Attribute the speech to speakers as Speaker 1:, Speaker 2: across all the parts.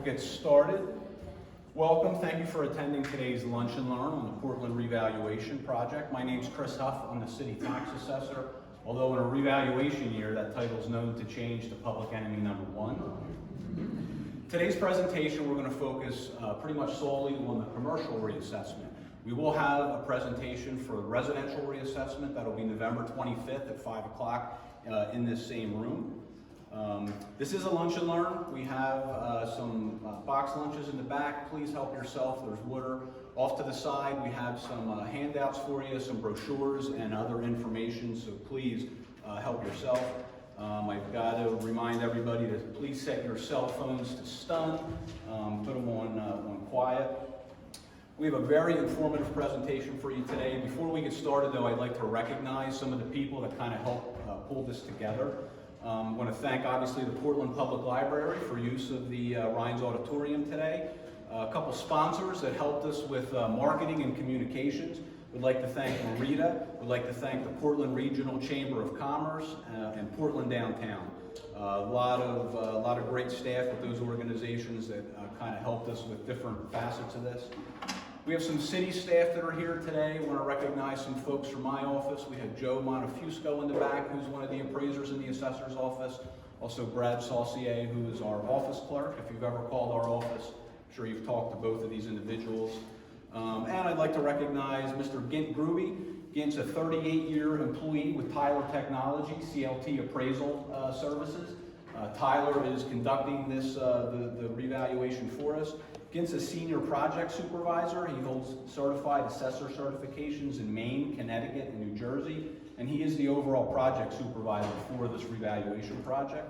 Speaker 1: get started. Welcome, thank you for attending today's Lunch and Learn on the Portland Revaluation Project. My name's Chris Huff, I'm the City Tax Assessor. Although in a revaluation year, that title is known to change to public enemy number one. Today's presentation, we're going to focus pretty much solely on the commercial reassessment. We will have a presentation for residential reassessment. That'll be November 25th at 5 o'clock in this same room. This is a lunch and learn. We have some box lunches in the back. Please help yourself. There's water. Off to the side, we have some handouts for you, some brochures and other information, so please help yourself. I've got to remind everybody to please set your cell phones to stun, put them on quiet. We have a very informative presentation for you today. Before we get started though, I'd like to recognize some of the people that kind of helped pull this together. I want to thank obviously the Portland Public Library for use of the Rhines Auditorium today. A couple sponsors that helped us with marketing and communications. We'd like to thank Marita. We'd like to thank the Portland Regional Chamber of Commerce and Portland Downtown. A lot of great staff with those organizations that kind of helped us with different facets of this. We have some city staff that are here today. I want to recognize some folks from my office. We have Joe Montefusco in the back, who's one of the appraisers in the assessor's office. Also Brad Saucier, who is our office clerk. If you've ever called our office, I'm sure you've talked to both of these individuals. And I'd like to recognize Mr. Gint Gruby. Gint's a 38-year employee with Tyler Technology, CLT Appraisal Services. Tyler is conducting this the revaluation for us. Gint's a senior project supervisor. He holds certified assessor certifications in Maine, Connecticut, and New Jersey, and he is the overall project supervisor for this revaluation project.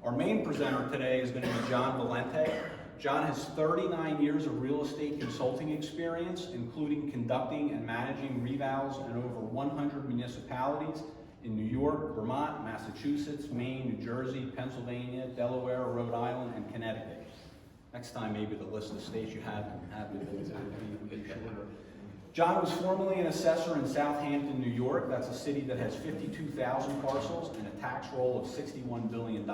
Speaker 1: Our main presenter today is going to be John Valente. John has 39 years of real estate consulting experience, including conducting and managing revals in over 100 municipalities in New York, Vermont, Massachusetts, Maine, New Jersey, Pennsylvania, Delaware, Rhode Island, and Connecticut. Next time, maybe the list of states you have be shorter. John was formerly an assessor in Southampton, New York. That's a city that has 52,000 parcels and a tax roll of $61 billion.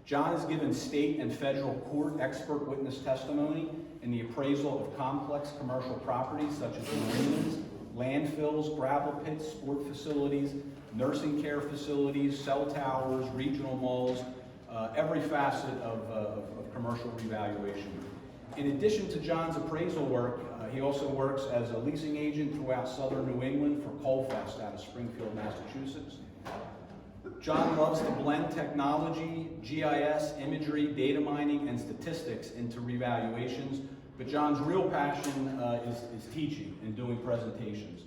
Speaker 1: John has given state and federal court expert witness testimony in the appraisal of complex commercial properties such as marinas, landfills, gravel pits, sport facilities, nursing care facilities, cell towers, regional malls, every facet of commercial revaluation. In addition to John's appraisal work, he also works as a leasing agent throughout southern New England for Colfest out of Springfield, Massachusetts. John loves to blend technology, GIS, imagery, data mining, and statistics into revaluations, but John's real passion is teaching and doing presentations.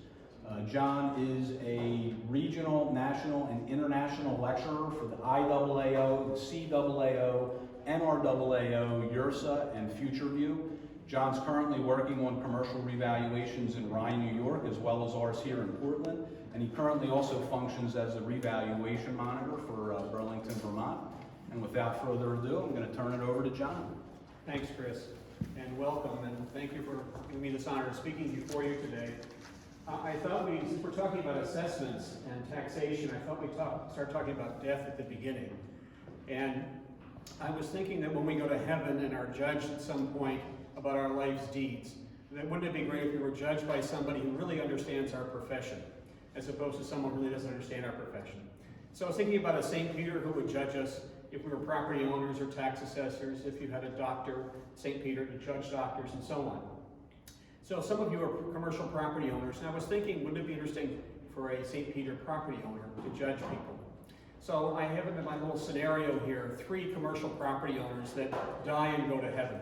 Speaker 1: John is a regional, national, and international lecturer for the IAAO, the CAAO, NRAAO, YRSA, and FutureView. John's currently working on commercial revaluations in Rye, New York, as well as ours here in Portland, and he currently also functions as a revaluation monitor for Burlington, Vermont. And without further ado, I'm going to turn it over to John.
Speaker 2: Thanks, Chris, and welcome, and thank you for giving me this honor of speaking before you today. I thought since we're talking about assessments and taxation, I thought we'd start talking about death at the beginning. And I was thinking that when we go to heaven and are judged at some point about our life's deeds, that wouldn't it be great if we were judged by somebody who really understands our profession, as opposed to someone who really doesn't understand our profession. So I was thinking about a St. Peter who would judge us if we were property owners or tax assessors, if you had a doctor, St. Peter to judge doctors, and so on. So some of you are commercial property owners, and I was thinking, wouldn't it be interesting for a St. Peter property owner to judge people? So I have in my little scenario here 3 commercial property owners that die and go to heaven.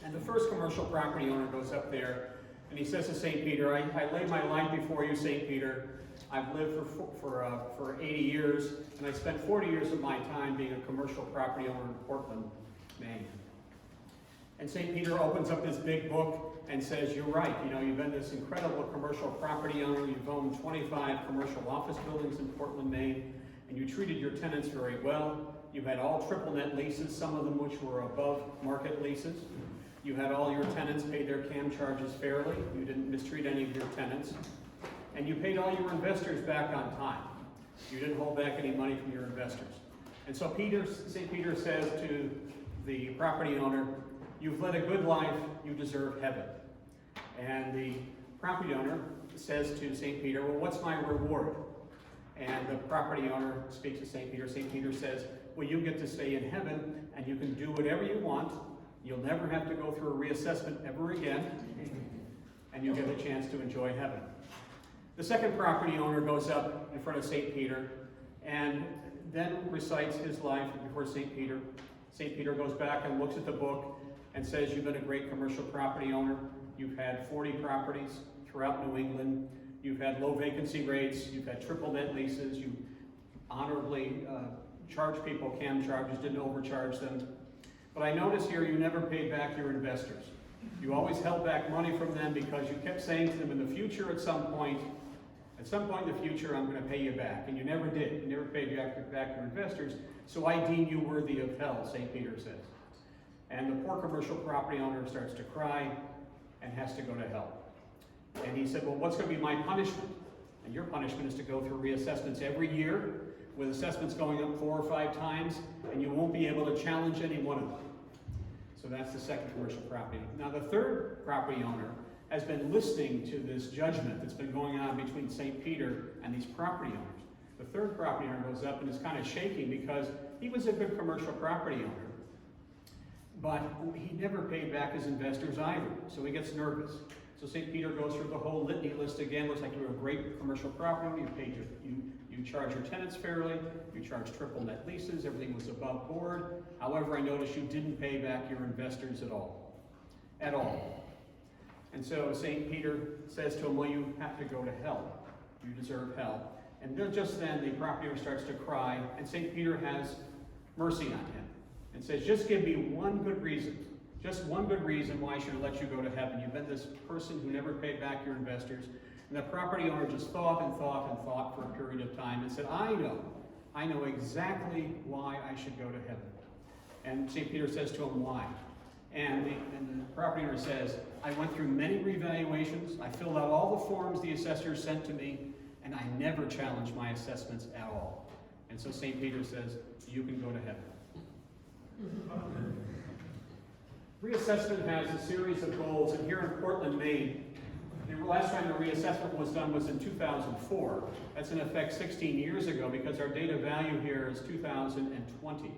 Speaker 2: And the first commercial property owner goes up there and he says to St. Peter, I lay my life before you, St. Peter. I've lived for 80 years, and I spent 40 years of my time being a commercial property owner in Portland, Maine. And St. Peter opens up this big book and says, you're right, you've been this incredible commercial property owner, you've owned 25 commercial office buildings in Portland, Maine, and you treated your tenants very well. You had all triple net leases, some of them which were above market leases. You had all your tenants pay their CAM charges fairly. You didn't mistreat any of your tenants. And you paid all your investors back on time. You didn't hold back any money from your investors. And so St. Peter says to the property owner, "You've led a good life, you deserve heaven." And the property owner says to St. Peter, "Well, what's my reward?" And the property owner speaks to St. Peter. St. Peter says, "Well, you get to stay in heaven, and you can do whatever you want. You'll never have to go through a reassessment ever again, and you get a chance to enjoy heaven." The second property owner goes up in front of St. Peter and then recites his life before St. Peter. St. Peter goes back and looks at the book and says, "You've been a great commercial property owner. You've had 40 properties throughout New England. You've had low vacancy rates. You've had triple net leases. You honorably charged people CAM charges, didn't overcharge them. But I notice here you never paid back your investors. You always held back money from them because you kept saying to them in the future at some point in the future, I'm going to pay you back." And you never did. You never paid back your investors. "So I deem you worthy of hell," St. Peter says. And the poor commercial property owner starts to cry and has to go to hell. And he said, "Well, what's going to be my punishment?" "And your punishment is to go through reassessments every year, with assessments going up 4 or 5 times, and you won't be able to challenge any one of them." So that's the second commercial property. Now the third property owner has been listening to this judgment that's been going on between St. Peter and these property owners. The third property owner goes up and is kind of shaking because he was a good commercial property owner, but he never paid back his investors either, so he gets nervous. So St. Peter goes through the whole litany list again. Looks like you're a great commercial property owner. You charge your tenants fairly. You charge triple net leases. Everything was above board. However, I noticed you didn't pay back your investors at all. At all. And so St. Peter says to him, "Well, you have to go to hell. You deserve hell." And just then the property owner starts to cry, and St. Peter has mercy on him and says, "Just give me one good reason. Just one good reason why I should let you go to heaven. You've been this person who never paid back your investors." And the property owner just thought and thought and thought for a period of time and said, I know exactly why I should go to heaven." And St. Peter says to him, "Why?" And the property owner says, "I went through many revaluations. I filled out all the forms the assessors sent to me, and I never challenged my assessments at all." And so St. Peter says, "You can go to heaven." Reassessment has a series of goals, and here in Portland, Maine, the last time the reassessment was done was in 2004. That's in effect 16 years ago because our date of value here is 2020.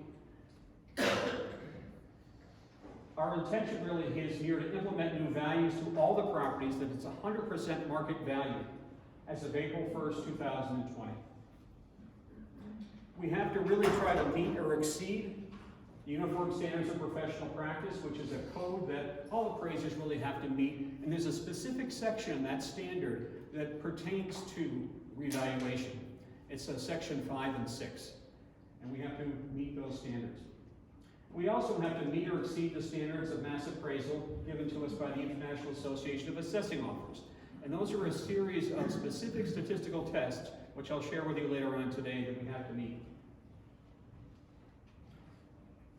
Speaker 2: Our intention really is here to implement new values to all the properties that it's 100% market value as of April 1st, 2020. We have to really try to meet or exceed the Uniform Standards of Professional Practice, which is a code that all appraisers really have to meet. And there's a specific section in that standard that pertains to revaluation. It's section 5 and 6. And we have to meet those standards. We also have to meet or exceed the standards of mass appraisal given to us by the International Association of Assessing Officers. And those are a series of specific statistical tests, which I'll share with you later on today, that we have to meet.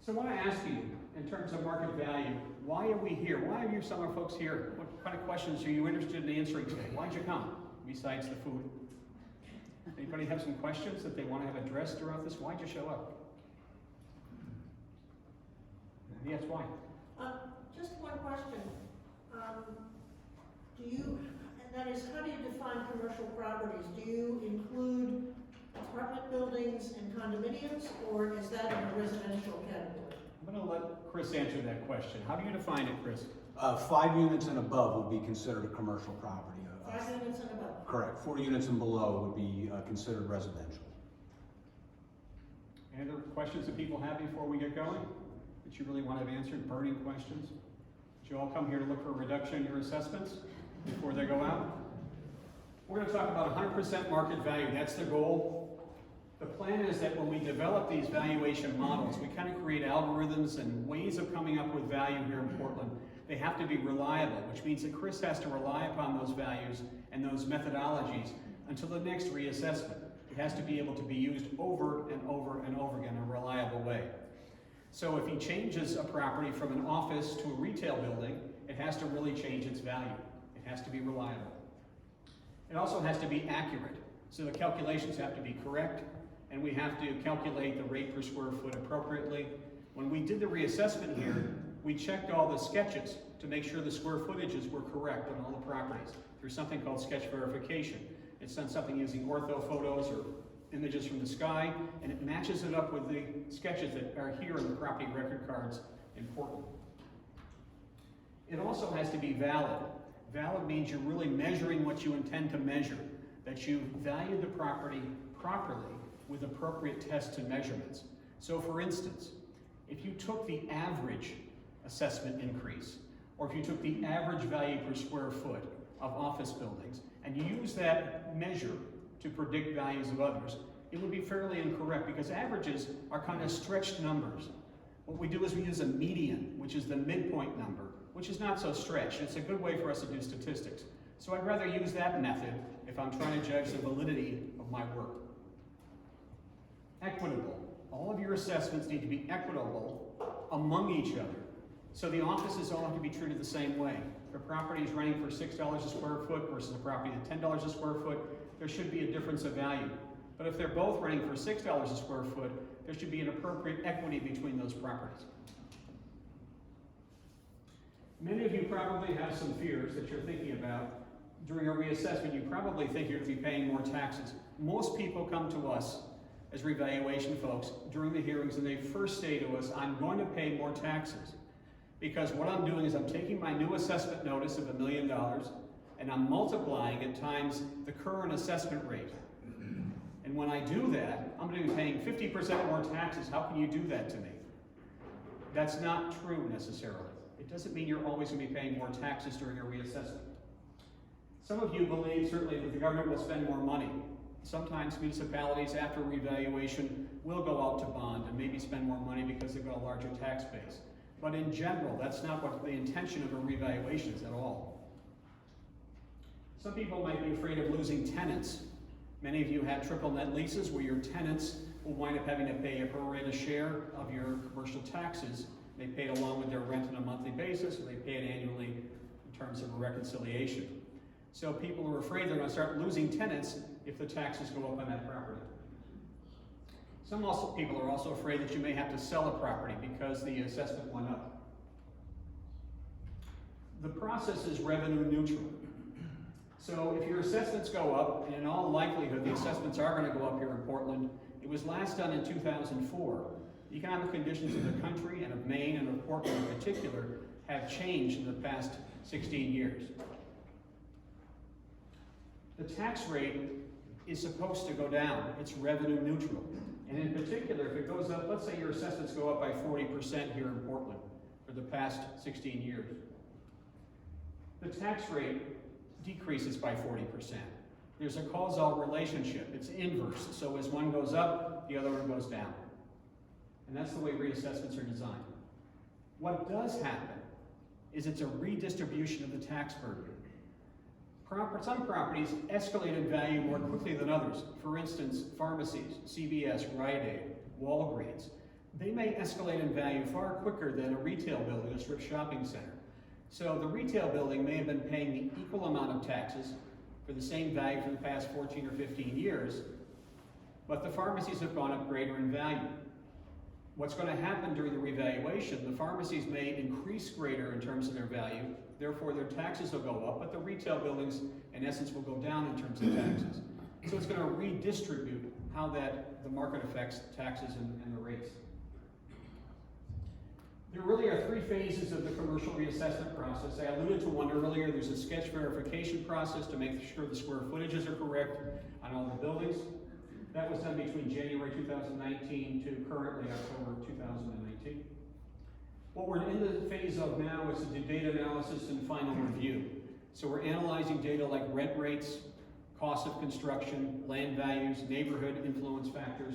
Speaker 2: So I want to ask you, in terms of market value, why are we here? Why are you some of folks here? What kind of questions are you interested in answering today? Why'd you come, besides the food? Anybody have some questions that they want to have addressed throughout this? Why'd you show up? Yes, why?
Speaker 3: Just one question. That is, how do you define commercial properties? Do you include apartment buildings and condominiums, or is that in a residential category?
Speaker 2: I'm going to let Chris answer that question. How do you define it, Chris?
Speaker 4: 5 units and above would be considered a commercial property.
Speaker 3: 5 units and above?
Speaker 4: Correct. 4 units and below would be considered residential.
Speaker 2: Any other questions that people have before we get going? That you really want to have answered? Burning questions? Did you all come here to look for a reduction in your assessments before they go out? We're going to talk about 100% market value. That's the goal. The plan is that when we develop these valuation models, we kind of create algorithms and ways of coming up with value here in Portland. They have to be reliable, which means that Chris has to rely upon those values and those methodologies until the next reassessment. It has to be able to be used over and over and over again in a reliable way. So if he changes a property from an office to a retail building, it has to really change its value. It has to be reliable. It also has to be accurate. So the calculations have to be correct, and we have to calculate the rate per square foot appropriately. When we did the reassessment here, we checked all the sketches to make sure the square footages were correct on all the properties through something called sketch verification. It's done something using ortho photos or images from the sky, and it matches it up with the sketches that are here in the property record cards in Portland. It also has to be valid. Valid means you're really measuring what you intend to measure, that you value the property properly with appropriate tests and measurements. So for instance, if you took the average assessment increase, or if you took the average value per square foot of office buildings, and you use that measure to predict values of others, it would be fairly incorrect because averages are kind of stretched numbers. What we do is we use a median, which is the midpoint number, which is not so stretched. It's a good way for us to do statistics. So I'd rather use that method if I'm trying to judge the validity of my work. Equitable. All of your assessments need to be equitable among each other. So the offices all have to be treated the same way. If a property is renting for $6 a square foot versus a property at $10 a square foot, there should be a difference of value. But if they're both renting for $6 a square foot, there should be an appropriate equity between those properties. Many of you probably have some fears that you're thinking about. During a reassessment, you probably think you're going to be paying more taxes. Most people come to us as revaluation folks during the hearings and they first say to us, I'm going to pay more taxes because what I'm doing is I'm taking my new assessment notice of $1 million and I'm multiplying it times the current assessment rate. And when I do that, I'm going to be paying 50% more taxes. How can you do that to me? That's not true necessarily. It doesn't mean you're always going to be paying more taxes during a reassessment. Some of you believe certainly that the government will spend more money. Sometimes municipalities after revaluation will go out to bond and maybe spend more money because they've got a larger tax base. But in general, that's not what the intention of a revaluation is at all. Some people might be afraid of losing tenants. Many of you have triple net leases where your tenants will wind up having to pay a pro rata share of your commercial taxes. They pay it along with their rent on a monthly basis, or they pay it annually in terms of a reconciliation. So people are afraid they're going to start losing tenants if the taxes go up on that property. Some people are also afraid that you may have to sell a property because the assessment went up. The process is revenue neutral. So if your assessments go up, and in all likelihood the assessments are going to go up here in Portland, it was last done in 2004. The economic conditions of the country and of Maine and of Portland in particular have changed in the past 16 years. The tax rate is supposed to go down. It's revenue neutral. And in particular, if it goes up, let's say your assessments go up by 40% here in Portland for the past 16 years. The tax rate decreases by 40%. There's a causal relationship. It's inverse. So as one goes up, the other one goes down. And that's the way reassessments are designed. What does happen is it's a redistribution of the tax burden. Some properties escalate in value more quickly than others. For instance, pharmacies, CVS, Rite Aid, Walgreens. They may escalate in value far quicker than a retail building, a strip shopping center. So the retail building may have been paying the equal amount of taxes for the same value for the past 14 or 15 years, but the pharmacies have gone up greater in value. What's going to happen during the revaluation, the pharmacies may increase greater in terms of their value, therefore their taxes will go up, but the retail buildings, in essence, will go down in terms of taxes. So it's going to redistribute how the market affects taxes and the rates. There really are three phases of the commercial reassessment process. I alluded to one earlier. There's a sketch verification process to make sure the square footages are correct on all the buildings. That was done between January 2019 to currently October 2019. What we're in the phase of now is to do data analysis and final review. So we're analyzing data like rent rates, cost of construction, land values, neighborhood influence factors,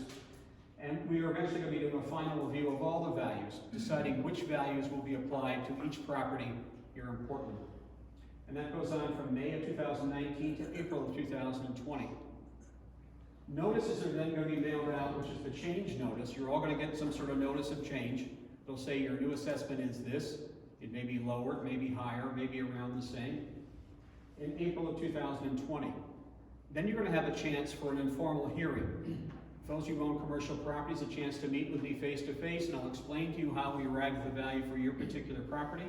Speaker 2: and we are eventually going to be doing a final review of all the values, deciding which values will be applied to each property here in Portland. And that goes on from May of 2019 to April of 2020. Notices are then going to be mailed out, which is the change notice. You're all going to get some sort of notice of change. They'll say your new assessment is this. It may be lower, it may be higher, maybe around the same. In April of 2020. Then you're going to have a chance for an informal hearing. those of you who own commercial properties, a chance to meet with me face to face, and I'll explain to you how we arrive at the value for your particular property.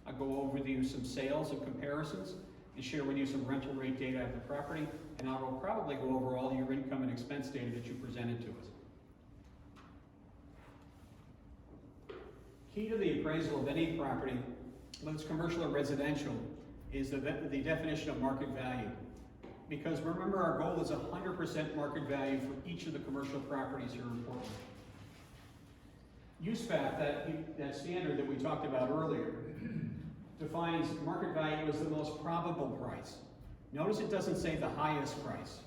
Speaker 2: I'll go over with you some sales and comparisons and share with you some rental rate data of the property, and I will probably go over all your income and expense data that you presented to us. Key to the appraisal of any property, whether it's commercial or residential, is the definition of market value. Because remember, our goal is 100% market value for each of the commercial properties here in Portland. USPAP, that standard that we talked about earlier, defines market value as the most probable price. Notice it doesn't say the highest price.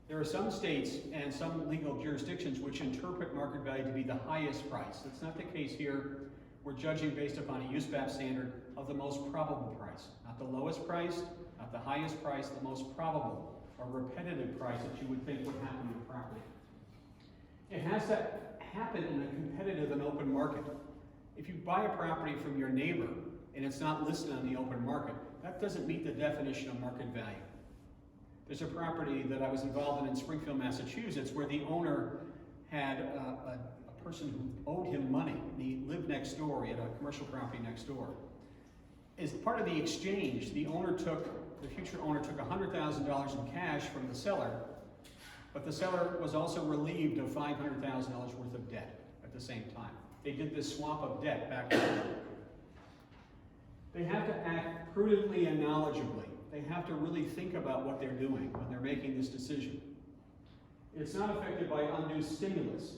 Speaker 2: There are some states and some legal jurisdictions which interpret market value to be the highest price. That's not the case here. We're judging based upon a USPAP standard of the most probable price. Not the lowest price, not the highest price, the most probable or repetitive price that you would think would happen to the property. It has to happen in a competitive and open market. If you buy a property from your neighbor and it's not listed on the open market, that doesn't meet the definition of market value. There's a property that I was involved in Springfield, Massachusetts, where the owner had a person who owed him money, and he lived next door. He had a commercial property next door. As part of the exchange, the future owner took $100,000 in cash from the seller, but the seller was also relieved of $500,000 worth of debt at the same time. They did this swap of debt back and forth. They have to act prudently and knowledgeably. They have to really think about what they're doing when they're making this decision. It's not affected by undue stimulus.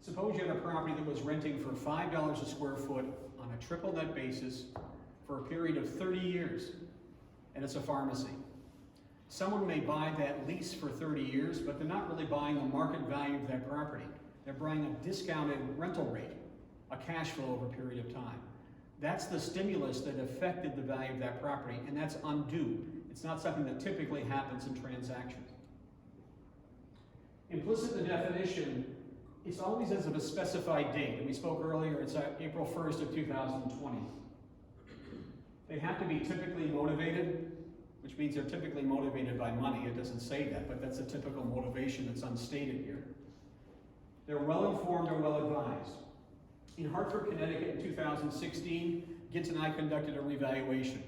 Speaker 2: Suppose you had a property that was renting for $5 a square foot on a triple net basis for a period of 30 years, and it's a pharmacy. Someone may buy that lease for 30 years, but they're not really buying the market value of that property. They're buying a discounted rental rate, a cash flow over a period of time. That's the stimulus that affected the value of that property, and that's undue. It's not something that typically happens in transactions. Implicit in the definition, it's always as of a specified date, and we spoke earlier, it's April 1st of 2020. They have to be typically motivated, which means they're typically motivated by money. It doesn't say that, but that's a typical motivation that's unstated here. They're well-informed or well-advised. In Hartford, Connecticut in 2016, Gintz and I conducted a revaluation.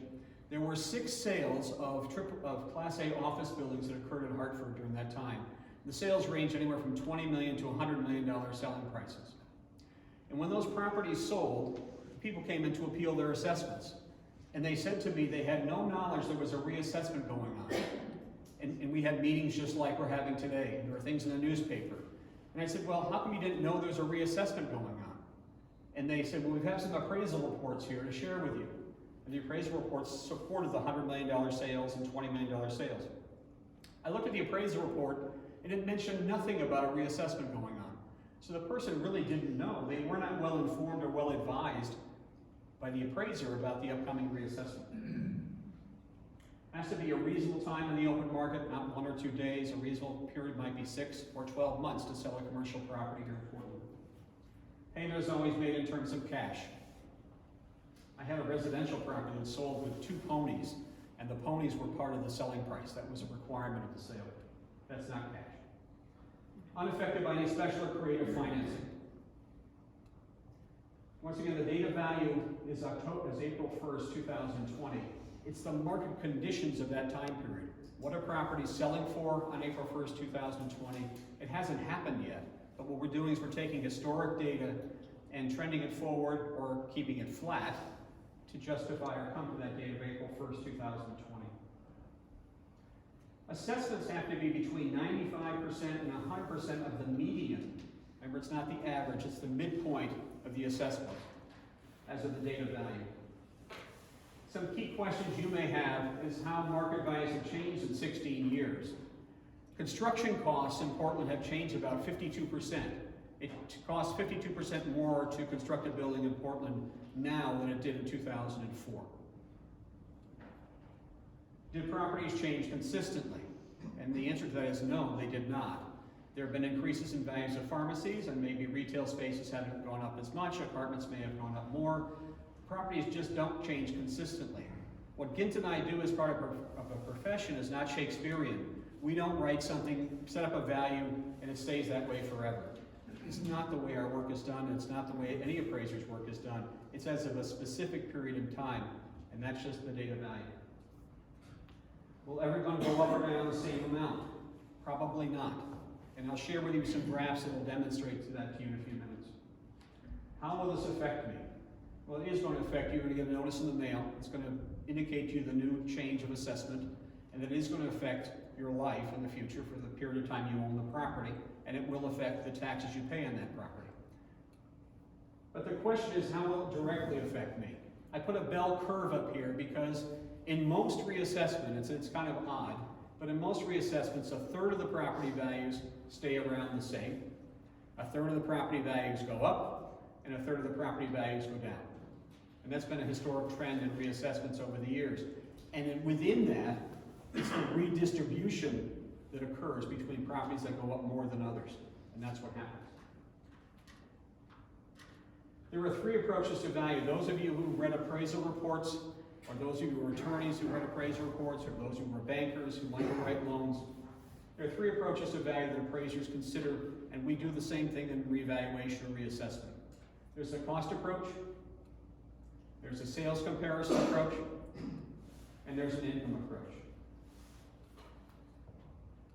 Speaker 2: There were 6 sales of Class A office buildings that occurred in Hartford during that time. The sales ranged anywhere from $20 million to $100 million selling prices. And when those properties sold, people came in to appeal their assessments. And they said to me they had no knowledge there was a reassessment going on. And we had meetings just like we're having today. And there were things in the newspaper. And I said, well, how come you didn't know there was a reassessment going on? And they said, well, we have some appraisal reports here to share with you. And the appraisal reports supported the $100 million sales and $20 million sales. I looked at the appraisal report, and it mentioned nothing about a reassessment going on. So the person really didn't know. They were not well informed or well advised by the appraiser about the upcoming reassessment. Has to be a reasonable time in the open market, not 1 or 2 days. A reasonable period might be 6 or 12 months to sell a commercial property here in Portland. Payment is always made in terms of cash. I had a residential property that sold with 2 ponies, and the ponies were part of the selling price. That was a requirement of the sale. That's not cash. Unaffected by any special or creative financing. Once again, the date of value is April 1st, 2020. It's the market conditions of that time period. What are properties selling for on April 1st, 2020? It hasn't happened yet, but what we're doing is we're taking historic data and trending it forward or keeping it flat to justify or come to that date of April 1st, 2020. Assessments have to be between 95% and 100% of the median. Remember, it's not the average, it's the midpoint of the assessment as of the date of value. Some key questions you may have is how market values have changed in 16 years. Construction costs in Portland have changed about 52%. It costs 52% more to construct a building in Portland now than it did in 2004. Did properties change consistently? And the answer to that is no, they did not. There have been increases in values of pharmacies, and maybe retail spaces haven't gone up as much, apartments may have gone up more. Properties just don't change consistently. What Gintz and I do as part of a profession is not Shakespearean. We don't write something, set up a value, and it stays that way forever. It's not the way our work is done, and it's not the way any appraiser's work is done. It's as of a specific period of time, and that's just the data value. Will everyone go up or down the same amount? Probably not. And I'll share with you some graphs that will demonstrate that to you in a few minutes. How will this affect me? Well, it is going to affect you. You're going to get a notice in the mail. It's going to indicate to you the new change of assessment, and it is going to affect your life in the future for the period of time you own the property, and it will affect the taxes you pay on that property. But the question is, how will it directly affect me? I put a bell curve up here because in most reassessments, it's kind of odd, but in most reassessments, a third of the property values stay around the same, a third of the property values go up, and a third of the property values go down. And that's been a historic trend in reassessments over the years. And then within that, it's the redistribution that occurs between properties that go up more than others. And that's what happens. There are three approaches to value. Those of you who read appraisal reports, or those of you who are attorneys who read appraisal reports, or those who were bankers who like to write loans, there are three approaches to value that appraisers consider, and we do the same thing in revaluation or reassessment. There's a cost approach, there's a sales comparison approach, and there's an income approach.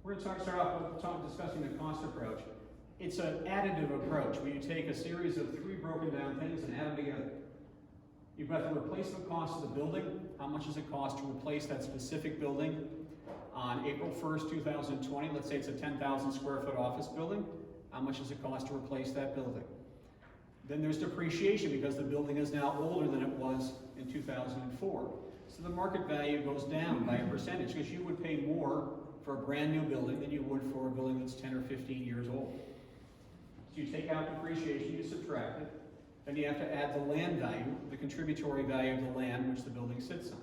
Speaker 2: We're going to start off with discussing the cost approach. It's an additive approach where you take a series of three broken down things and add them together. You've got the replacement cost of the building. How much does it cost to replace that specific building on April 1st, 2020? Let's say it's a 10,000 square foot office building. How much does it cost to replace that building? Then there's depreciation because the building is now older than it was in 2004. So the market value goes down by a percentage because you would pay more for a brand new building than you would for a building that's 10 or 15 years old. So you take out depreciation, you subtract it, then you have to add the land value, the contributory value of the land which the building sits on.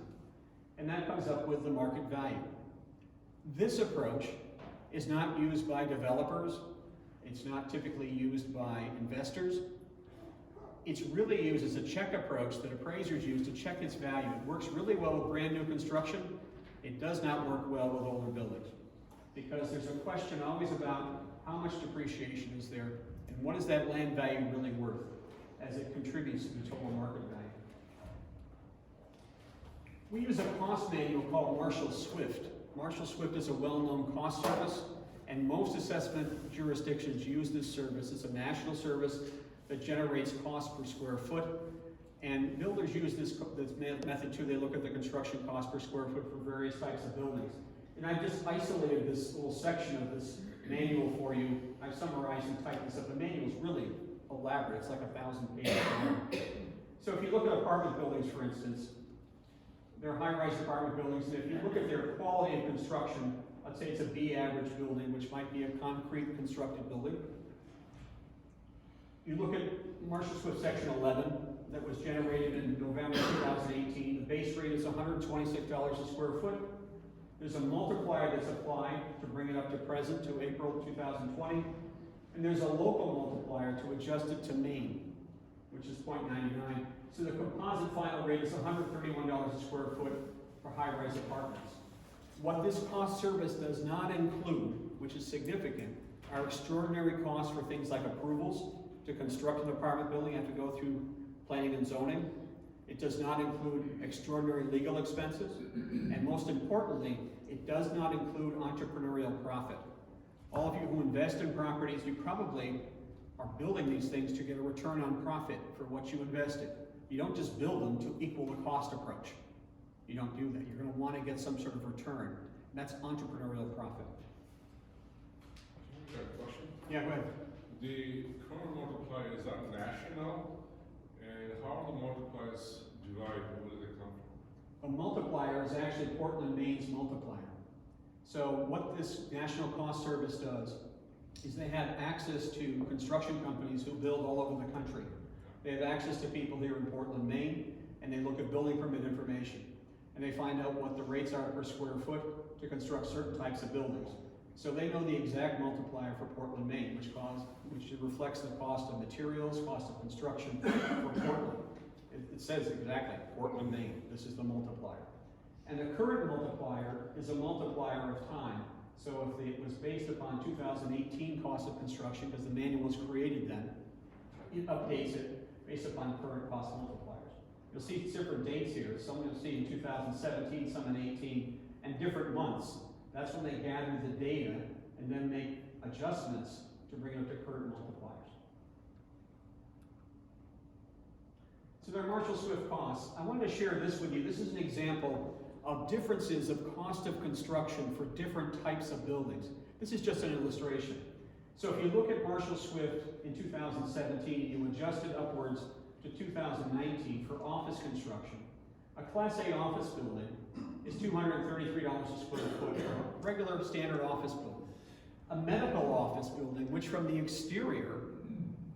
Speaker 2: And that comes up with the market value. This approach is not used by developers. It's not typically used by investors. It's really used as a check approach that appraisers use to check its value. It works really well with brand new construction. It does not work well with older buildings because there's a question always about how much depreciation is there and what is that land value really worth as it contributes to the total market value. We use a cost manual called Marshall Swift. Marshall Swift is a well-known cost service, and most assessment jurisdictions use this service. It's a national service that generates cost per square foot, and builders use this method too. They look at the construction cost per square foot for various types of buildings. And I've just isolated this little section of this manual for you. I've summarized and typed this up. The manual is really elaborate. It's like 1,000 pages long. So if you look at apartment buildings, for instance, they're high-rise apartment buildings, and if you look at their quality of construction, let's say it's a B average building, which might be a concrete constructed building. You look at Marshall Swift Section 11 that was generated in November 2018. The base rate is $126 a square foot. There's a multiplier that's applied to bring it up to present to April 2020. And there's a local multiplier to adjust it to Maine, which is 0.99. So the composite final rate is $131 a square foot for high-rise apartments. What this cost service does not include, which is significant, are extraordinary costs for things like approvals. To construct an apartment building, you have to go through planning and zoning. It does not include extraordinary legal expenses. And most importantly, it does not include entrepreneurial profit. All of you who invest in properties, you probably are building these things to get a return on profit for what you invested. You don't just build them to equal the cost approach. You don't do that. You're going to want to get some sort of return. And that's entrepreneurial profit.
Speaker 5: I have a question.
Speaker 2: Yeah, go ahead.
Speaker 5: The current multiplier, is that national? And how are the multipliers derived? Where do they come from?
Speaker 2: A multiplier is actually Portland, Maine's multiplier. So what this National Cost Service does is they have access to construction companies who build all over the country. They have access to people here in Portland, Maine, and they look at building permit information. And they find out what the rates are per square foot to construct certain types of buildings. So they know the exact multiplier for Portland, Maine, which reflects the cost of materials, cost of construction for Portland. It says exactly, Portland, Maine, this is the multiplier. And the current multiplier is a multiplier of time. So if it was based upon 2018 cost of construction, because the manual was created then, it updates it based upon current cost multipliers. You'll see different dates here. Some you'll see in 2017, some in 18, and different months. That's when they gather the data and then make adjustments to bring it up to current multipliers. So there are Marshall Swift costs. I wanted to share this with you. This is an example of differences of cost of construction for different types of buildings. This is just an illustration. So if you look at Marshall Swift in 2017, you adjust it upwards to 2019 for office construction. A Class A office building is $233 a square foot for a regular standard office building. A medical office building, which from the exterior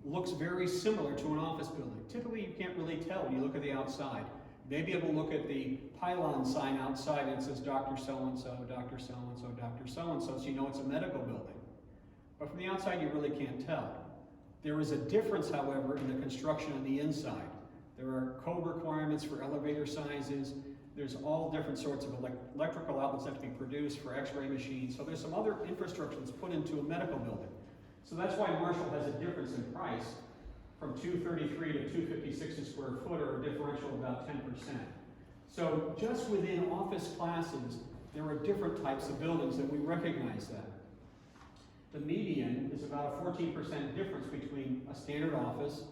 Speaker 2: looks very similar to an office building. Typically, you can't really tell when you look at the outside. You may be able to look at the pylon sign outside and it says Dr. So-and-so, Dr. So-and-so, Dr. So-and-so, so you know it's a medical building. But from the outside, you really can't tell. There is a difference, however, in the construction on the inside. There are code requirements for elevator sizes. There's all different sorts of electrical outlets that have to be produced for x-ray machines. So there's some other infrastructure that's put into a medical building. So that's why Marshall has a difference in price from $233 to $256 a square foot, or a differential of about 10%. So just within office classes, there are different types of buildings, and we recognize that. The median is about a 14% difference between a standard office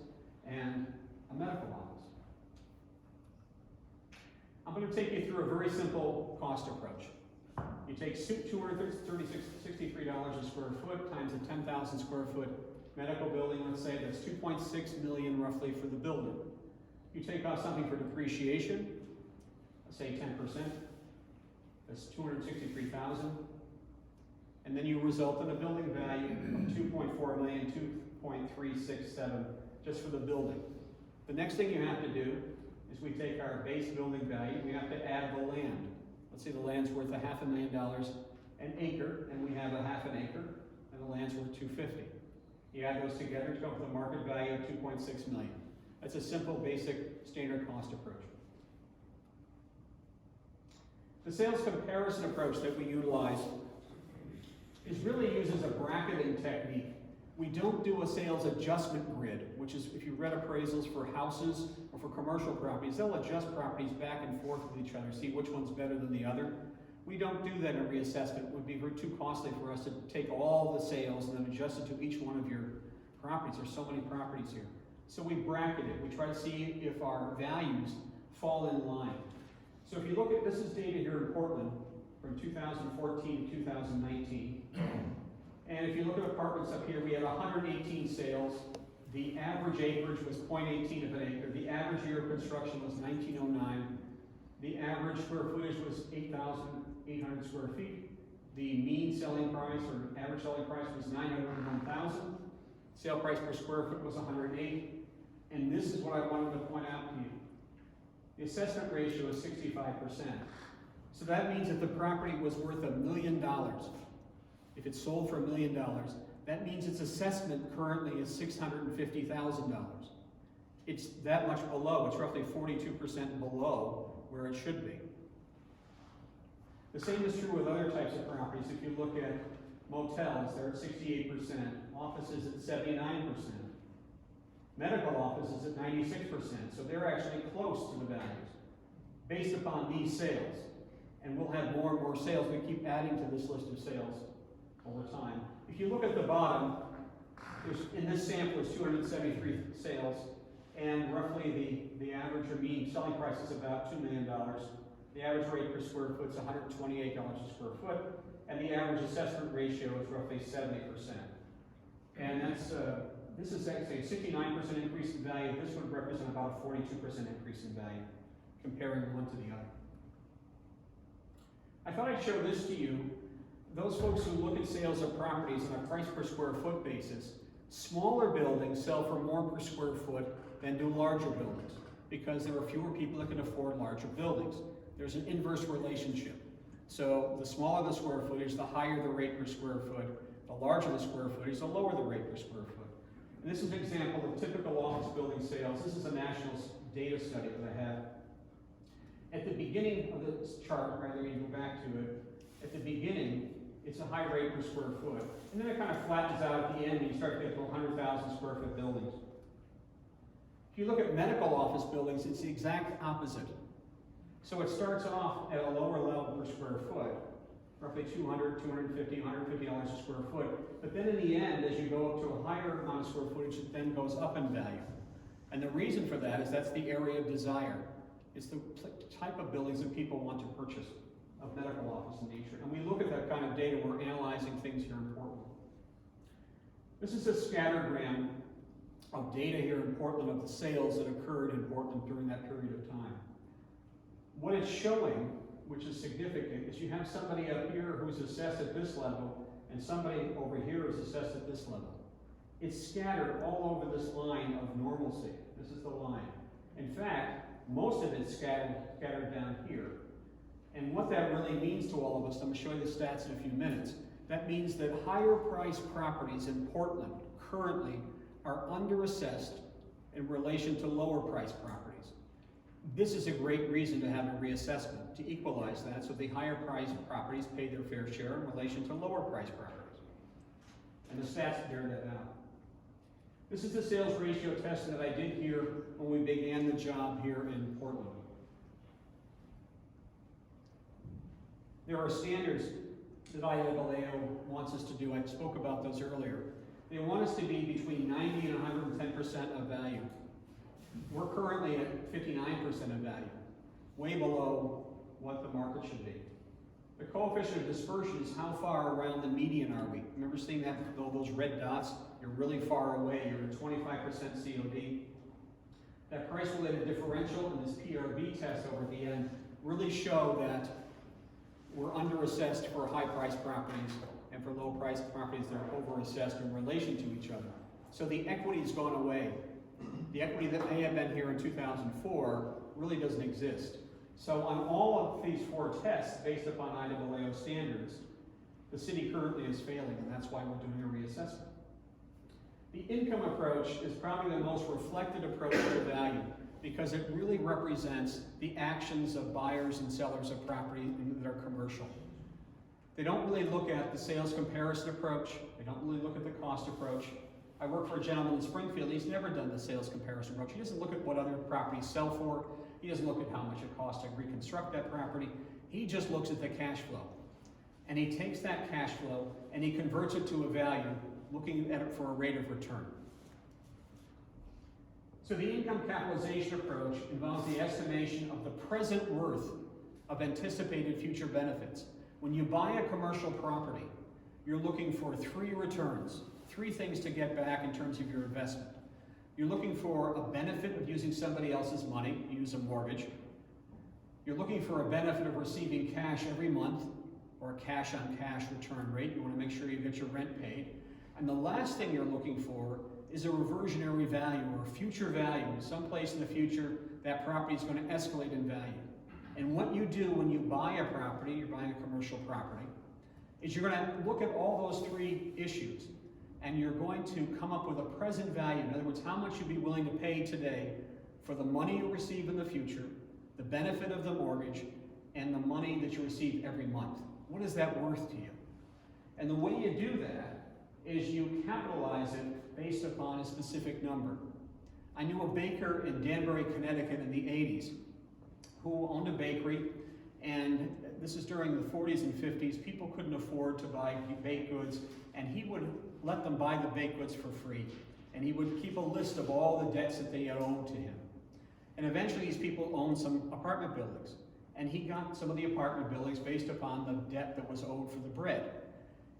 Speaker 2: and a medical office. I'm going to take you through a very simple cost approach. You take $263 a square foot times a 10,000 square foot medical building, let's say that's 2.6 million roughly for the building. You take off something for depreciation, let's say 10%, that's 263,000. And then you result in a building value of 2.4 million, 2.367 just for the building. The next thing you have to do is we take our base building value, we have to add the land. Let's say the land's worth $500,000 an acre, and we have a half an acre, and the land's worth $250,000. You add those together to come up with a market value of $2.6 million. That's a simple, basic, standard cost approach. The sales comparison approach that we utilize is really uses a bracketing technique. We don't do a sales adjustment grid, which is, if you read appraisals for houses or for commercial properties, they'll adjust properties back and forth with each other, see which one's better than the other. We don't do that in a reassessment. It would be too costly for us to take all the sales and then adjust it to each one of your properties. There's so many properties here. So we bracket it. We try to see if our values fall in line. So if you look at, this is data here in Portland from 2014 to 2019. And if you look at apartments up here, we had 118 sales. The average acreage was 0.18 of an acre. The average year of construction was 1909. The average square footage was 8,800 square feet. The mean selling price, or average selling price, was $901,000. Sale price per square foot was 108. And this is what I wanted to point out to you. The assessment ratio is 65%. So that means if the property was worth $1 million, if it's sold for $1 million, that means its assessment currently is $650,000. It's that much below. It's roughly 42% below where it should be. The same is true with other types of properties. If you look at motels, they're at 68%, offices at 79%, medical offices at 96%, so they're actually close to the values based upon these sales. And we'll have more and more sales. We keep adding to this list of sales over time. If you look at the bottom, in this sample is 273 sales, and roughly the average or mean selling price is about $2 million. The average rate per square foot is $128 a square foot, and the average assessment ratio is roughly 70%. And that's this is actually a 69% increase in value. This would represent about a 42% increase in value, comparing one to the other. I thought I'd show this to you. Those folks who look at sales of properties on a price per square foot basis, smaller buildings sell for more per square foot than do larger buildings, because there are fewer people that can afford larger buildings. There's an inverse relationship. So the smaller the square footage, the higher the rate per square foot. The larger the square footage, the lower the rate per square foot. And this is an example of typical office building sales. This is a national data study that I have. At the beginning of this chart, rather, you go back to it, at the beginning It's a high rate per square foot. And then it kind of flattens out at the end and you start to get to 100,000 square foot buildings. If you look at medical office buildings, it's the exact opposite. So it starts off at a lower level per square foot, roughly $200, $250, $150 a square foot. But then in the end, as you go up to a higher amount of square footage, it then goes up in value. And the reason for that is that's the area of desire. It's the type of buildings that people want to purchase of medical office in nature. And we look at that kind of data, we're analyzing things here in Portland. This is a scattergram of data here in Portland of the sales that occurred in Portland during that period of time. What it's showing, which is significant, is you have somebody up here who's assessed at this level, and somebody over here is assessed at this level. It's scattered all over this line of normalcy. This is the line. In fact, most of it's scattered down here. And what that really means to all of us, I'm going to show you the stats in a few minutes, that means that higher priced properties in Portland currently are underassessed in relation to lower priced properties. This is a great reason to have a reassessment, to equalize that, so the higher priced properties pay their fair share in relation to lower priced properties. And the stats bear that out. This is the sales ratio testing that I did here when we began the job here in Portland. There are standards that Revaluation wants us to do. I spoke about those earlier. They want us to be between 90 and 110% of value. We're currently at 59% of value, way below what the market should be. The coefficient of dispersion is how far around the median are we. Remember seeing that, those red dots? You're really far away. You're at 25% COD. That price-related differential and this PRB test over at the end really show that we're underassessed for high-priced properties, and for low-priced properties, they're overassessed in relation to each other. So the equity's gone away. The equity that may have been here in 2004 really doesn't exist. So on all of these four tests, based upon Revaluation standards, the city currently is failing, and that's why we're doing a reassessment. The income approach is probably the most reflected approach to value, because it really represents the actions of buyers and sellers of property that are commercial. They don't really look at the sales comparison approach. They don't really look at the cost approach. I work for a gentleman in Springfield. He's never done the sales comparison approach. He doesn't look at what other properties sell for. He doesn't look at how much it costs to reconstruct that property. He just looks at the cash flow. And he takes that cash flow and he converts it to a value, looking at it for a rate of return. So the income capitalization approach involves the estimation of the present worth of anticipated future benefits. When you buy a commercial property, you're looking for three returns, three things to get back in terms of your investment. You're looking for a benefit of using somebody else's money, you use a mortgage. You're looking for a benefit of receiving cash every month, or a cash-on-cash return rate. You want to make sure you get your rent paid. And the last thing you're looking for is a reversionary value, or a future value. Someplace in the future, that property is going to escalate in value. And what you do when you buy a property, you're buying a commercial property, is you're going to look at all those three issues, and you're going to come up with a present value. In other words, how much you'd be willing to pay today for the money you receive in the future, the benefit of the mortgage, and the money that you receive every month. What is that worth to you? And the way you do that is you capitalize it based upon a specific number. I knew a baker in Danbury, Connecticut in the 80s who owned a bakery, and this is during the 40s and 50s. People couldn't afford to buy baked goods, and he would let them buy the baked goods for free. And he would keep a list of all the debts that they had owed to him. And eventually these people owned some apartment buildings. And he got some of the apartment buildings based upon the debt that was owed for the bread.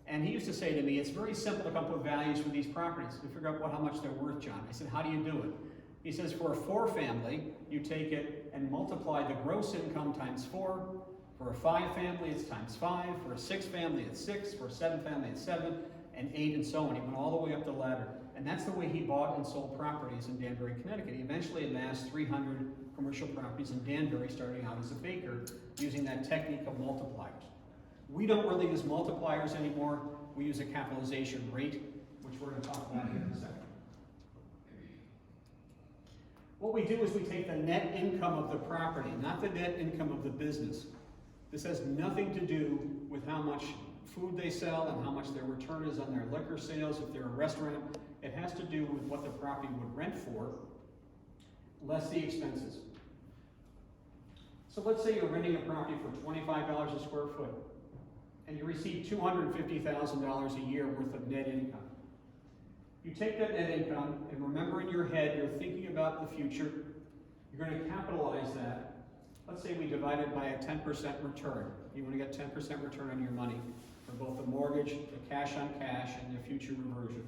Speaker 2: And he used to say to me, it's very simple to come up with values for these properties, to figure out how much they're worth, John. I said, how do you do it? He says, for a 4-family, you take it and multiply the gross income times 4. For a 5-family, it's times 5. For a 6-family, it's 6. For a 7-family, it's 7. And 8, and so on. He went all the way up the ladder. And that's the way he bought and sold properties in Danbury, Connecticut. He eventually amassed 300 commercial properties in Danbury, starting out as a baker, using that technique of multipliers. We don't really use multipliers anymore. We use a capitalization rate, which we're going to talk about here in a second. What we do is we take the net income of the property, not the net income of the business. This has nothing to do with how much food they sell and how much their return is on their liquor sales. If they're a restaurant, it has to do with what the property would rent for, less the expenses. So let's say you're renting a property for $25 a square foot, and you receive $250,000 a year worth of net income. You take that net income, and remember in your head, you're thinking about the future. You're going to capitalize that. Let's say we divide it by a 10% return. You want to get 10% return on your money for both the mortgage, the cash on cash, and the future reversion.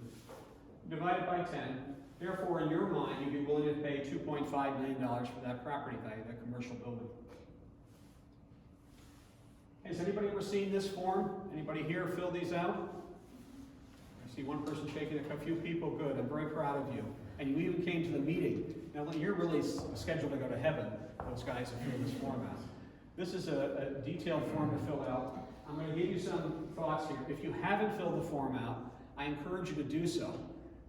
Speaker 2: Divide it by 10. Therefore, in your mind, you'd be willing to pay $2.5 million for that property value, that commercial building. Has anybody ever seen this form? Anybody here fill these out? I see one person shaking a few people. Good. I'm very proud of you. And you even came to the meeting. Now, you're really scheduled to go to heaven, those guys who fill this form out. This is a detailed form to fill out. I'm going to give you some thoughts here. If you haven't filled the form out, I encourage you to do so,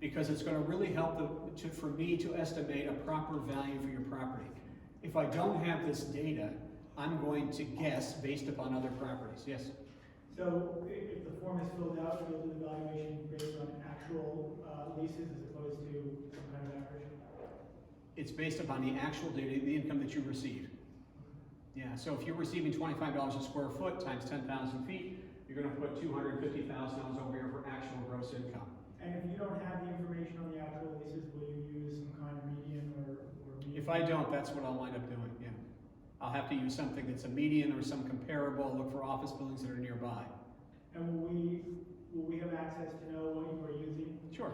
Speaker 2: because it's going to really help for me to estimate a proper value for your property. If I don't have this data, I'm going to guess based upon other properties. Yes?
Speaker 6: So if the form is filled out, you'll do the valuation based on actual leases as opposed to some kind of average?
Speaker 2: It's based upon the actual data, the income that you received. Yeah, so if you're receiving $25 a square foot times 10,000 feet, you're going to put $250,000 over here for actual gross income.
Speaker 6: And if you don't have the information on the actual leases, will you use some kind of median or median?
Speaker 2: If I don't, that's what I'll wind up doing, yeah. I'll have to use something that's a median or some comparable, look for office buildings that are nearby.
Speaker 6: And will we have access to know what you are using?
Speaker 2: Sure.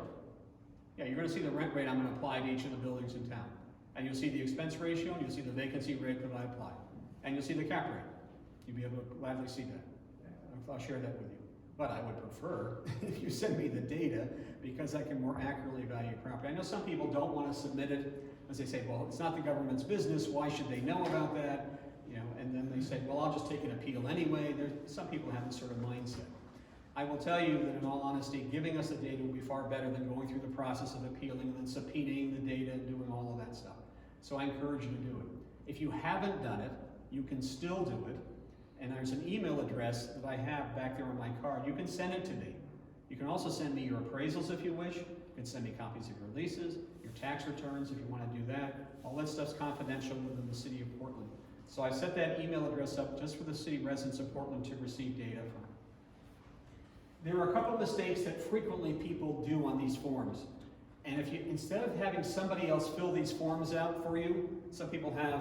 Speaker 2: Yeah, you're going to see the rent rate I'm going to apply to each of the buildings in town. And you'll see the expense ratio, and you'll see the vacancy rate that I apply. And you'll see the cap rate. You'll be able to gladly see that. I'll share that with you. But I would prefer if you send me the data, because I can more accurately value property. I know some people don't want to submit it, as they say, well, it's not the government's business, why should they know about that? You know, and then they say, well, I'll just take an appeal anyway. Some people have this sort of mindset. I will tell you that in all honesty, giving us the data will be far better than going through the process of appealing and then subpoenaing the data and doing all of that stuff. So I encourage you to do it. If you haven't done it, you can still do it. And there's an email address that I have back there on my card. You can send it to me. You can also send me your appraisals if you wish. You can send me copies of your leases, your tax returns if you want to do that. All that stuff's confidential within the city of Portland. So I set that email address up just for the city residents of Portland to receive data from. There are a couple of mistakes that frequently people do on these forms. And if you, instead of having somebody else fill these forms out for you, some people have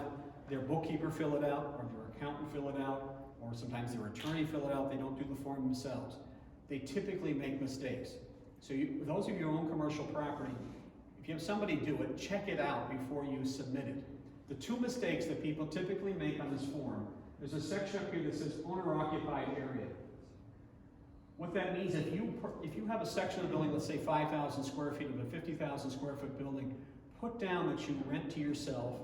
Speaker 2: their bookkeeper fill it out, or their accountant fill it out, or sometimes their attorney fill it out. They don't do the form themselves. They typically make mistakes. So those of your own commercial property, if you have somebody do it, check it out before you submit it. The two mistakes that people typically make on this form, there's a section up here that says owner-occupied area. What that means, if you have a section of the building, let's say 5,000 square feet of a 50,000 square foot building, put down that you rent to yourself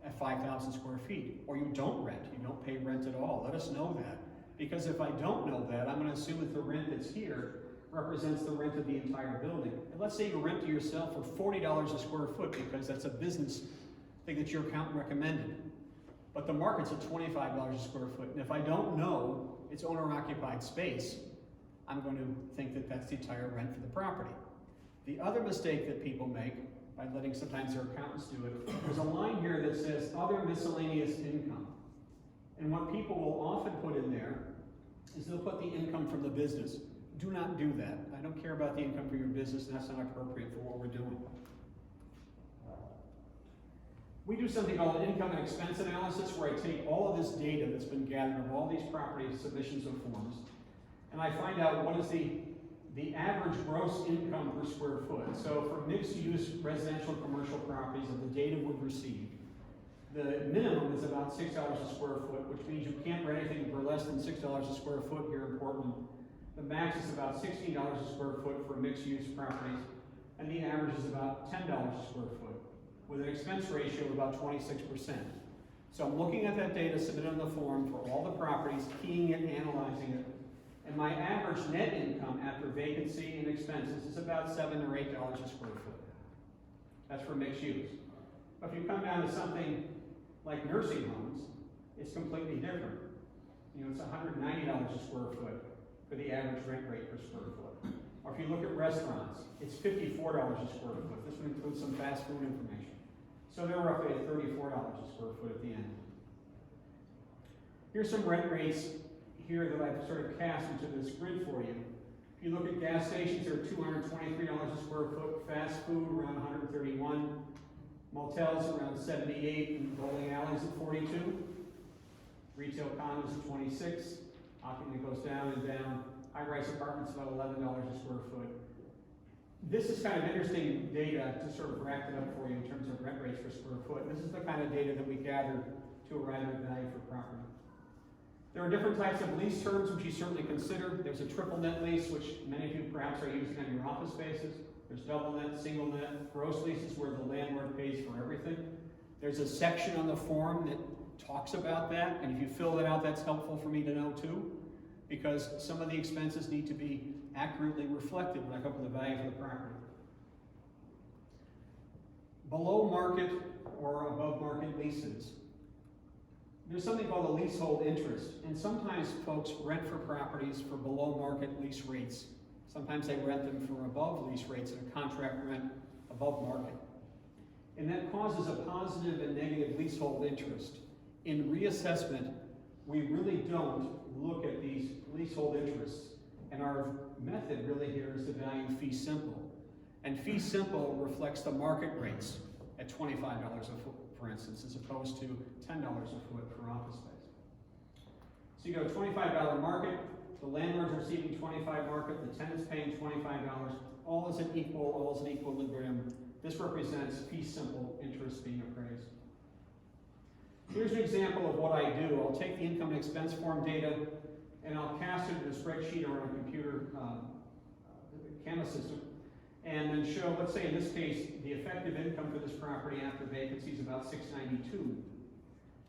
Speaker 2: at 5,000 square feet, or you don't rent, you don't pay rent at all. Let us know that. Because if I don't know that, I'm going to assume that the rent that's here represents the rent of the entire building. And let's say you rent to yourself for $40 a square foot because that's a business thing that your accountant recommended. But the market's at $25 a square foot. And if I don't know it's owner-occupied space, I'm going to think that that's the entire rent for the property. The other mistake that people make, by letting sometimes their accountants do it, there's a line here that says other miscellaneous income. And what people will often put in there is they'll put the income from the business. Do not do that. I don't care about the income from your business, and that's not appropriate for what we're doing. We do something called an income and expense analysis, where I take all of this data that's been gathered of all these property submissions of forms, and I find out what is the average gross income per square foot. So for mixed-use residential commercial properties of the data we've received, the minimum is about $6 a square foot, which means you can't rent anything for less than $6 a square foot here in Portland. The max is about $16 a square foot for mixed-use properties, and the average is about $10 a square foot, with an expense ratio of about 26%. So I'm looking at that data submitted on the form for all the properties, keying it, analyzing it, and my average net income after vacancy and expenses is about $7 or $8 a square foot. That's for mixed use. But if you come down to something like nursing homes, it's completely different. You know, it's $190 a square foot. for the average rent rate per square foot. Or if you look at restaurants, it's $54 a square foot. This would include some fast food information. So they're roughly at $34 a square foot at the end. Here's some rent rates here that I've sort of cast into this grid for you. If you look at gas stations, they're $223 a square foot, fast food around $131, motels around $78, and bowling alleys at $42, retail condos at $26, occupancy goes down and down, high-rise apartments about $11 a square foot. This is kind of interesting data to sort of wrap it up for you in terms of rent rates per square foot. This is the kind of data that we gathered to arrive at value for property. There are different types of lease terms which you certainly consider. There's a triple net lease, which many of you perhaps are using on your office spaces. There's double net, single net, gross leases where the landlord pays for everything. There's a section on the form that talks about that, and if you fill that out, that's helpful for me to know too, because some of the expenses need to be accurately reflected when I come up with the value for the property. Below market or above market leases. There's something called a leasehold interest, and sometimes folks rent for properties for below market lease rates. Sometimes they rent them for above lease rates and a contract rent above market. And that causes a positive and negative leasehold interest. In reassessment, we really don't look at these leasehold interests, and our method really here is to value fee simple. And fee simple reflects the market rates at $25 a foot, for instance, as opposed to $10 a foot for office space. So you go $25 market, the landlord's receiving $25 market, the tenant's paying $25, all is an equilibrium. This represents fee simple interest being appraised. Here's an example of what I do. I'll take the income and expense form data and I'll cast it in a spreadsheet or on a computer camera system, and then show, let's say in this case, the effective income for this property after vacancy is about $692.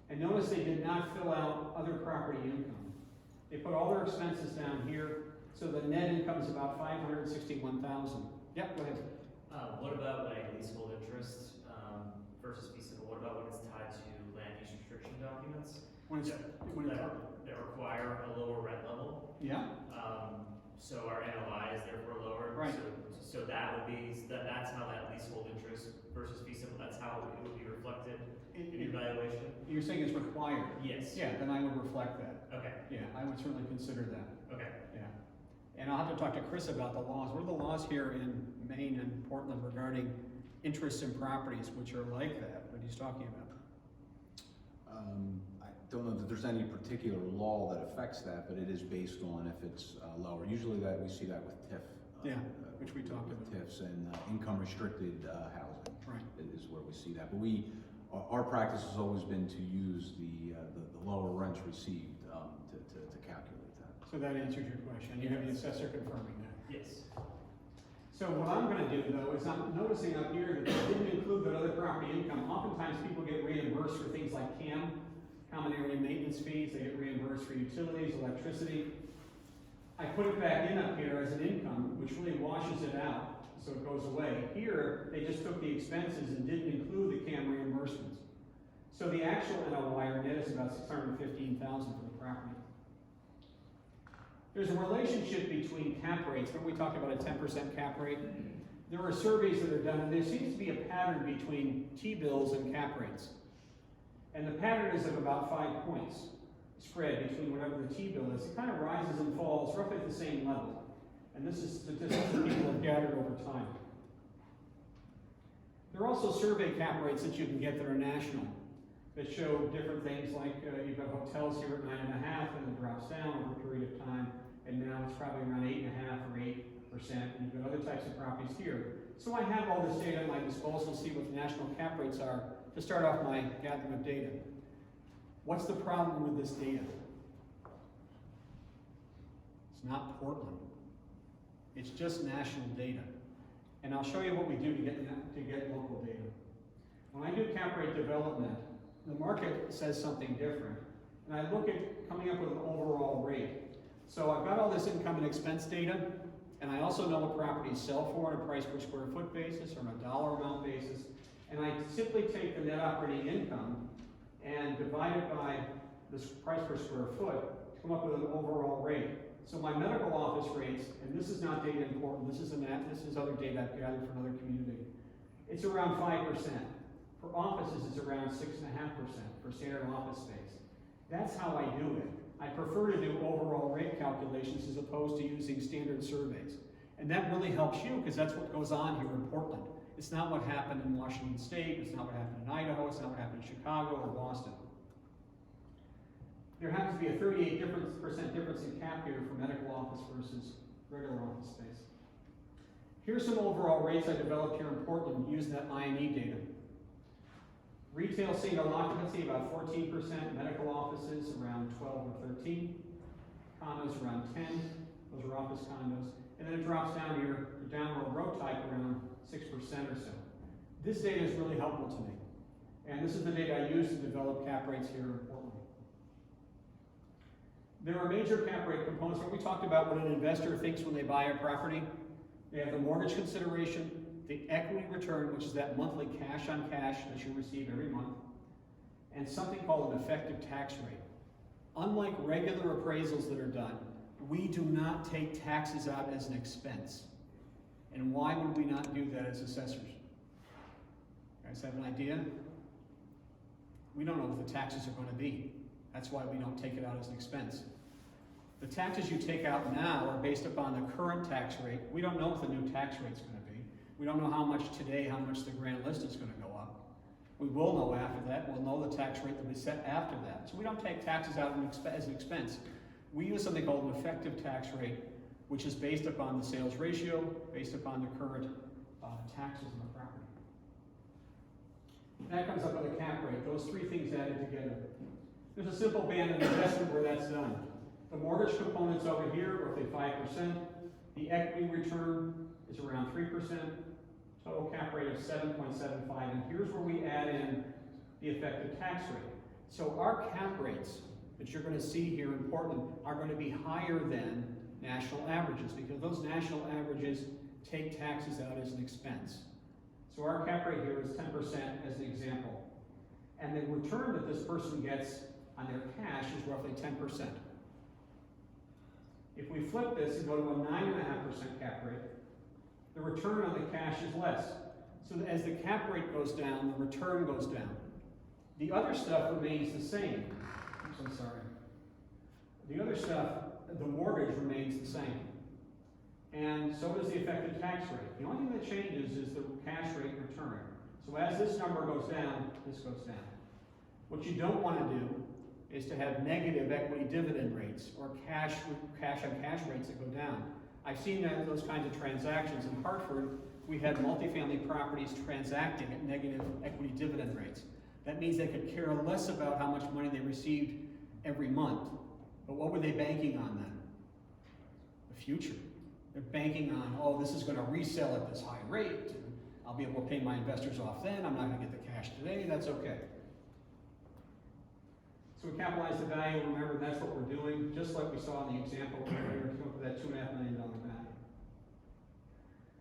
Speaker 2: And notice they did not fill out other property income. They put all their expenses down here, so the net income is about $561,000. Yep, go ahead.
Speaker 7: What about like leasehold interest versus fee simple? What about when it's tied to land use restriction documents that require a lower rent level?
Speaker 2: Yeah.
Speaker 7: So our NOI is therefore lower.
Speaker 2: Right.
Speaker 7: So that would be that's how that leasehold interest versus fee simple. That's how it would be reflected in your valuation.
Speaker 2: You're saying it's required?
Speaker 7: Yes.
Speaker 2: Yeah, then I would reflect that.
Speaker 7: Okay.
Speaker 2: Yeah, I would certainly consider that.
Speaker 7: Okay.
Speaker 2: Yeah. And I'll have to talk to Chris about the laws. What are the laws here in Maine and Portland regarding interest in properties which are like that, what he's talking about?
Speaker 4: I don't know that there's any particular law that affects that, but it is based on if it's lower. Usually that we see that with TIF.
Speaker 2: Which we talked
Speaker 4: with
Speaker 2: about.
Speaker 4: TIFs and income restricted housing.
Speaker 2: Right.
Speaker 4: Is where we see that. But our practice has always been to use the lower rents received to calculate that.
Speaker 2: So that answers your question. You have the assessor confirming that.
Speaker 7: Yes.
Speaker 2: So what I'm going to do though is I'm noticing up here that they didn't include that other property income. Oftentimes people get reimbursed for things like common area maintenance fees. They get reimbursed for utilities, electricity. I put it back in up here as an income, which really washes it out, so it goes away. Here, they just took the expenses and didn't include the CAM reimbursements. So the actual NOI or net is about $615,000 for the property. There's a relationship between cap rates. When we talk about a 10% cap rate, there are surveys that are done, and there seems to be a pattern between T-bills and cap rates. And the pattern is of about 5 points spread between whatever the T-bill is. It kind of rises and falls roughly at the same level. And this is statistics that people have gathered over time. There are also survey cap rates that you can get that are national, that show different things like you've got hotels here at 9.5 and it drops down over a period of time, and now it's probably around 8.5 or 8%, and you've got other types of properties here. So I have all this data at my disposal to see what the national cap rates are to start off my gathering of data. What's the problem with this data? It's not Portland. It's just national data. And I'll show you what we do to get local data. When I do cap rate development, the market says something different. And I look at coming up with an overall rate. So I've got all this income and expense data, and I also know what properties sell for on a price per square foot basis or on a dollar amount basis. And I simply take the net operating income and divide it by the price per square foot to come up with an overall rate. So my medical office rates, and this is not data important, this is other data I've gathered from another community. It's around 5%. For offices, it's around 6.5% for standard office space. That's how I do it. I prefer to do overall rate calculations as opposed to using standard surveys. And that really helps you because that's what goes on here in Portland. It's not what happened in Washington State, it's not what happened in Idaho, it's not what happened in Chicago or Boston. There happens to be a 38% difference in cap here for medical office versus regular office space. Here's some overall rates I developed here in Portland using that INE data. Retail single occupancy about 14%, medical offices around 12 or 13, condos around 10, those are office condos, and then it drops down here, the downward row type around 6% or so. This data is really helpful to me, and this is the data I use to develop cap rates here in Portland. There are major cap rate components. What we talked about what an investor thinks when they buy a property. They have the mortgage consideration, the equity return, which is that monthly cash on cash that you receive every month, and something called an effective tax rate. Unlike regular appraisals that are done, we do not take taxes out as an expense. And why would we not do that as assessors? You guys have an idea? We don't know what the taxes are going to be. That's why we don't take it out as an expense. The taxes you take out now are based upon the current tax rate. We don't know what the new tax rate's going to be. We don't know how much today, how much the grand list is going to go up. We will know after that. We'll know the tax rate that we set after that. So we don't take taxes out as an expense. We use something called an effective tax rate, which is based upon the sales ratio, based upon the current taxes on the property. That comes up with a cap rate. Those three things added together. There's a simple band of investment where that's done. The mortgage component's over here, roughly 5%. The equity return is around 3%. Total cap rate of 7.75. And here's where we add in the effective tax rate. So our cap rates that you're going to see here in Portland are going to be higher than national averages because those national averages take taxes out as an expense. So our cap rate here is 10% as an example. And the return that this person gets on their cash is roughly 10%. If we flip this and go to a 9.5% cap rate, the return on the cash is less. So as the cap rate goes down, the return goes down. The other stuff remains the same. Oops, I'm sorry. The other stuff, the mortgage remains the same. And so does the effective tax rate. The only thing that changes is the cash rate return. So as this number goes down, this goes down. What you don't want to do is to have negative equity dividend rates or cash on cash rates that go down. I've seen those kinds of transactions. In Hartford, we had multifamily properties transacting at negative equity dividend rates. That means they could care less about how much money they received every month. But what were they banking on then? The future. They're banking on, oh, this is going to resell at this high rate. I'll be able to pay my investors off then. I'm not going to get the cash today. That's okay. So we capitalize the value. Remember, that's what we're doing, just like we saw in the example earlier, to come up with that $2.5 million value.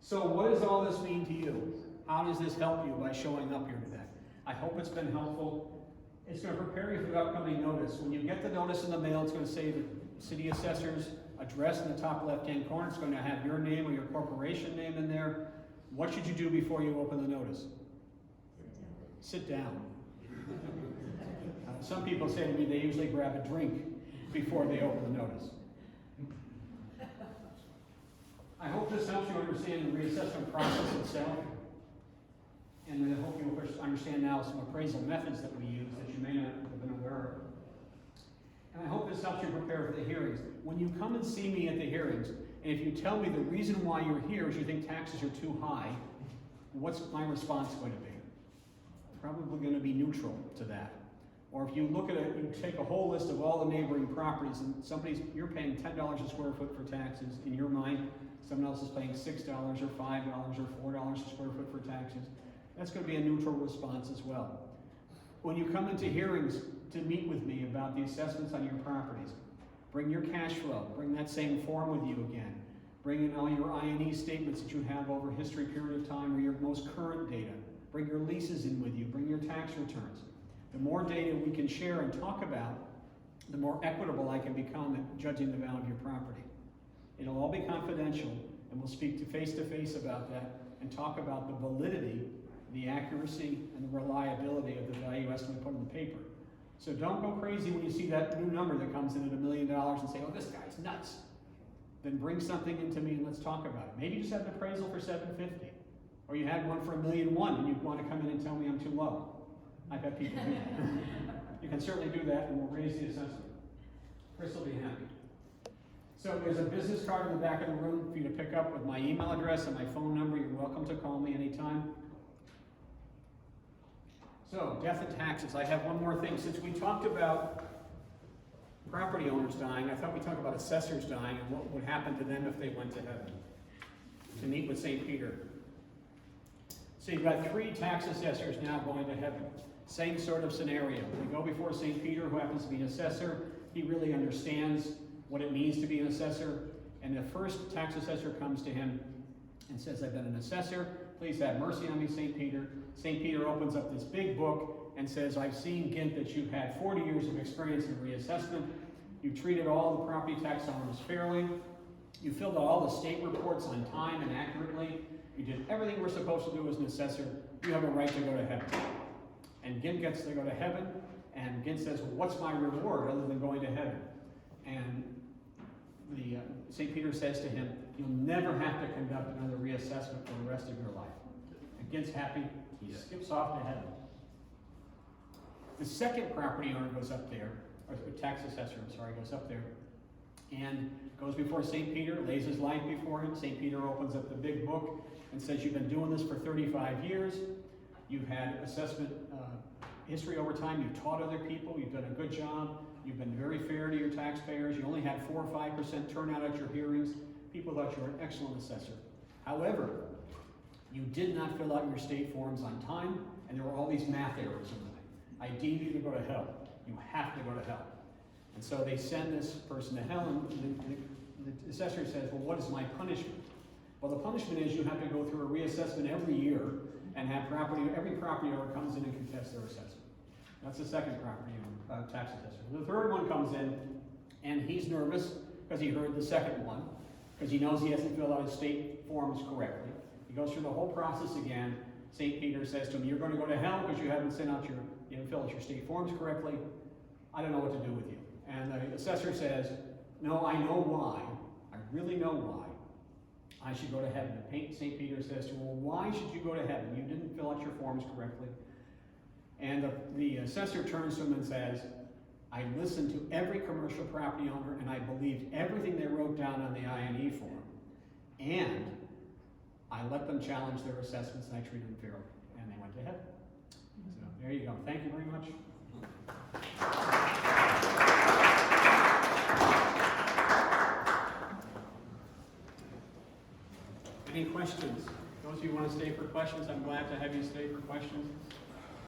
Speaker 2: So what does all this mean to you? How does this help you by showing up here today? I hope it's been helpful. It's going to prepare you for the upcoming notice. When you get the notice in the mail, it's going to say the city assessor's address in the top left-hand corner. It's going to have your name or your corporation name in there. What should you do before you open the notice? Sit down. Some people say to me they usually grab a drink before they open the notice. I hope this helps you understand the reassessment process itself. And then I hope you understand now some appraisal methods that we use that you may not have been aware of. And I hope this helps you prepare for the hearings. When you come and see me at the hearings, and if you tell me the reason why you're here is you think taxes are too high, what's my response going to be? Probably going to be neutral to that. Or if you look at it, you take a whole list of all the neighboring properties, and you're paying $10 a square foot for taxes. In your mind, someone else is paying $6 or $5 or $4 a square foot for taxes. That's going to be a neutral response as well. When you come into hearings to meet with me about the assessments on your properties, bring your cash flow, bring that same form with you again. Bring in all your INE statements that you have over a history period of time or your most current data. Bring your leases in with you, bring your tax returns. The more data we can share and talk about, the more equitable I can become at judging the value of your property. It'll all be confidential, and we'll speak to face about that and talk about the validity, the accuracy, and the reliability of the value estimate put in the paper. So don't go crazy when you see that new number that comes in at $1 million and say, oh, this guy's nuts. Then bring something into me and let's talk about it. Maybe you just had an appraisal for $750, or you had one for $1.1 million and you want to come in and tell me I'm too low. I've had people do that. You can certainly do that, and we'll raise the assessment. Chris will be happy. So there's a business card in the back of the room for you to pick up with my email address and my phone number. You're welcome to call me anytime. So, death and taxes. I have one more thing. Since we talked about property owners dying, I thought we'd talk about assessors dying and what would happen to them if they went to heaven, to meet with St. Peter. So you've got 3 tax assessors now going to heaven. Same sort of scenario. They go before St. Peter, who happens to be an assessor. He really understands what it means to be an assessor. And the first tax assessor comes to him and says, I've been an assessor. Please have mercy on me, St. Peter. St. Peter opens up this big book and says, I've seen, Gint, that you've had 40 years of experience in reassessment. You've treated all the property tax owners fairly. You filled out all the state reports on time and accurately. You did everything we're supposed to do as an assessor. You have a right to go to heaven. And Gint gets to go to heaven, and Gint says, well, what's my reward other than going to heaven? And the St. Peter says to him, you'll never have to conduct another reassessment for the rest of your life. And Gint's happy. He skips off to heaven. The second property owner goes up there, or tax assessor, I'm sorry, goes up there, and goes before St. Peter, lays his life before him. St. Peter opens up the big book and says, you've been doing this for 35 years. You've had assessment history over time. You've taught other people. You've done a good job. You've been very fair to your taxpayers. You only had 4 or 5% turnout at your hearings. People thought you were an excellent assessor. However, you did not fill out your state forms on time, and there were all these math errors in them. I deem you to go to hell. You have to go to hell. And so they send this person to hell, and the assessor says, well, what is my punishment? Well, the punishment is you have to go through a reassessment every year and have every property owner comes in and contests their assessment. That's the second property owner, tax assessor. The third one comes in, and he's nervous because he heard the second one, because he knows he hasn't filled out his state forms correctly. He goes through the whole process again. St. Peter says to him, you're going to go to hell because you haven't filled out your state forms correctly. I don't know what to do with you. And the assessor says, no, I know why. I really know why. I should go to heaven. And St. Peter says to him, well, why should you go to heaven? You didn't fill out your forms correctly. And the assessor turns to him and says, I listened to every commercial property owner and I believed everything they wrote down on the I&E form. And I let them challenge their assessments and I treated them fairly. And they went to heaven. So there you go. Thank you very much. Any questions? Those of you who want to stay for questions, I'm glad to have you stay for questions.